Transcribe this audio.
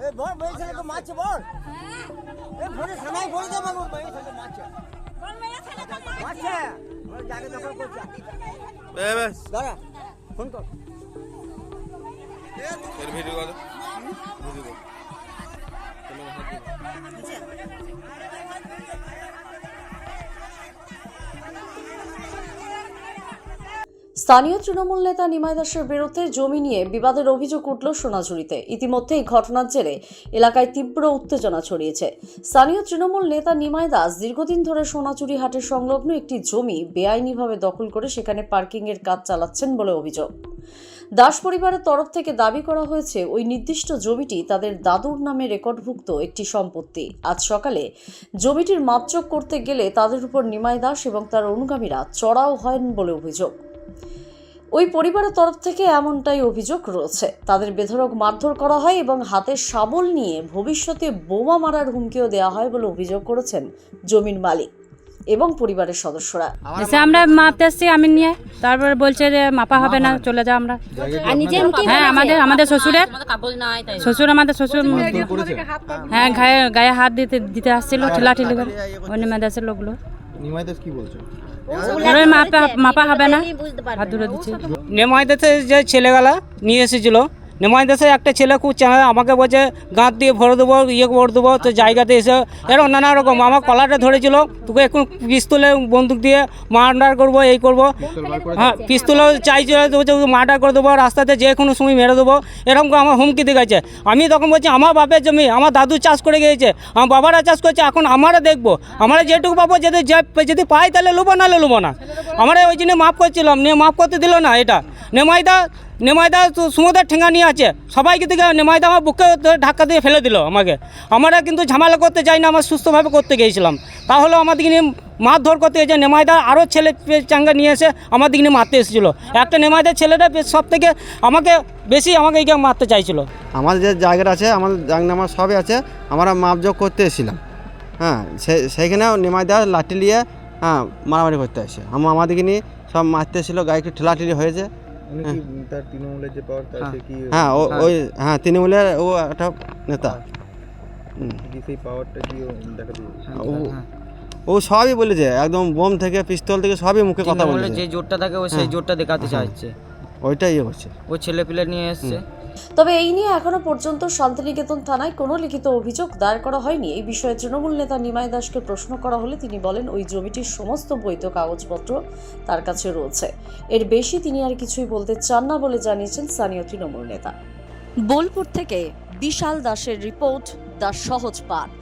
এই বল মেয়ে ছেলেকে মারছে বল। এই ফোনে সানাই বলে দে বাবু মেয়ে ছেলেকে মারছে। বল মেয়ে ছেলেকে মারছে। ওই জায়গা দখল করছে। বেশ দাঁড়া ফোন কর। এর ভিডিও কর। ভিডিও কর। স্থানীয় তৃণমূল নেতা নিমাই দাসের বিরুদ্ধে জমি নিয়ে বিবাদের অভিযোগ উঠল সোনাঝুরিতে। ইতিমধ্যেই ঘটনার জেরে এলাকায় তীব্র উত্তেজনা ছড়িয়েছে। স্থানীয় তৃণমূল নেতা নিমাই দাস দীর্ঘদিন ধরে সোনাঝুরি হাটের সংলগ্ন একটি জমি বেআইনিভাবে দখল করে সেখানে পার্কিংয়ের কাজ চালাচ্ছেন বলে অভিযোগ। দাস পরিবারের তরফ থেকে দাবি করা হয়েছে ওই নির্দিষ্ট জমিটি তাদের দাদুর নামে রেকর্ডভুক্ত একটি সম্পত্তি। আজ সকালে জমিটির মাপজোক করতে গেলে তাদের উপর নিমাই দাস এবং তার অনুগামীরা চড়াও হন বলে অভিযোগ। ওই পরিবারের তরফ থেকে এমনটাই অভিযোগ রয়েছে। তাদের বেধড়ক মারধর করা হয় এবং হাতে শাবল নিয়ে ভবিষ্যতে বোমা মারার হুমকিও দেওয়া হয় বলে অভিযোগ করেছেন জমির মালিক এবং পরিবারের সদস্যরা। আমরা মাপতে এসছি আমি নিয়ে, তারপরে বলছে যে মাপা হবে না, চলে যাও আমরা। হ্যাঁ আমাদের শ্বশুর আমাদের শ্বশুর হ্যাঁ গায়ে হাত দিতে আসছিল ঠেলাঠেলি করে ওই নিমাই দাসের লোকগুলো। নিমাই দাস কি বলছে? মাপা হবে না, হাত ধরে দিচ্ছে। নিমাই দাসের যে ছেলেগুলা নিয়ে এসেছিল, নিমাই দাসের একটা ছেলে খুব আমাকে বলছে গাঁত দিয়ে ভরে দেবো, ভরে দেবো, তো জায়গাতে এসে এরকম নানা রকম আমার কলারটা ধরেছিল, তোকে এখন পিস্তলে বন্দুক দিয়ে মার্ডার করবো, এই করবো। হ্যাঁ পিস্তলও চাইছিল, মার্ডার করে দেবো, রাস্তাতে যে কোনো সময় মেরে দেবো, এরকম আমার হুমকি দিয়ে গেছে। আমি তখন বলছি আমার বাপের জমি, আমার দাদু চাষ করে গিয়েছে, আমার বাবারা চাষ করছে, এখন আমরা দেখবো, আমরা যেটুকু পাবো যদি পাই তাহলে লুবো, নাহলে লুবো না। আমরা ওই জন্য মাফ করছিলাম, নিয়ে মাফ করতে দিল না। এটা নেমাইদা সমুদ্রের ঠেঙ্গা নিয়ে আছে, সবাইকে থেকে নেমাইদা আমার বুকে ধাক্কা দিয়ে ফেলে দিল আমাকে। আমরা কিন্তু ঝামেলা করতে চাই না, আমরা সুস্থভাবে করতে গিয়েছিলাম, তাহলে আমাদেরকে নিয়ে মারধর করতে গেছে। নেমাইদা আরও ছেলে চাঙ্গা নিয়ে এসে আমাদেরকে নিয়ে মারতে এসেছিলো। একটা নেমাইদার ছেলেটা সব থেকে আমাকে মারতে চাইছিল। আমাদের যে জায়গাটা আছে, আমাদের জায়গা সবই আছে, আমরা মাপজোক করতে এসেছিলাম। হ্যাঁ সেইখানেও নিমাই দাস লাঠি নিয়ে মারামারি করতে আসে, আমাদেরকে নিয়ে সব মারতে এসেছিলো, গাড়িকে ঠেলাঠেলি হয়েছে। তার তৃণমূলের যে পাওয়ার তাতে কি তৃণমূলের ও একটা নেতা, সেই পাওয়ারটা কি দেখা দিয়েছে? ও সবই বলেছে, একদম বোম থেকে পিস্তল থেকে সবই মুখে কথা বলেছে। যে জোরটা থাকে ও সেই জোরটা দেখাতে চাইছে, ওইটাই হচ্ছে। ও ছেলে পিলে নিয়ে এসছে। তবে এই নিয়ে এখনো পর্যন্ত শান্তিনিকেতন থানায় কোনো লিখিত অভিযোগ দায়ের করা হয়নি। এই বিষয়ে তৃণমূল নেতা নিমাই দাসকে প্রশ্ন করা হলে তিনি বলেন ওই জমিটির সমস্ত বৈধ কাগজপত্র তার কাছে রয়েছে, এর বেশি তিনি আর কিছুই বলতে চান না বলে জানিয়েছেন স্থানীয় তৃণমূল নেতা। বোলপুর থেকে বিশাল দাসের রিপোর্ট, দ্য সহজ পাঠ।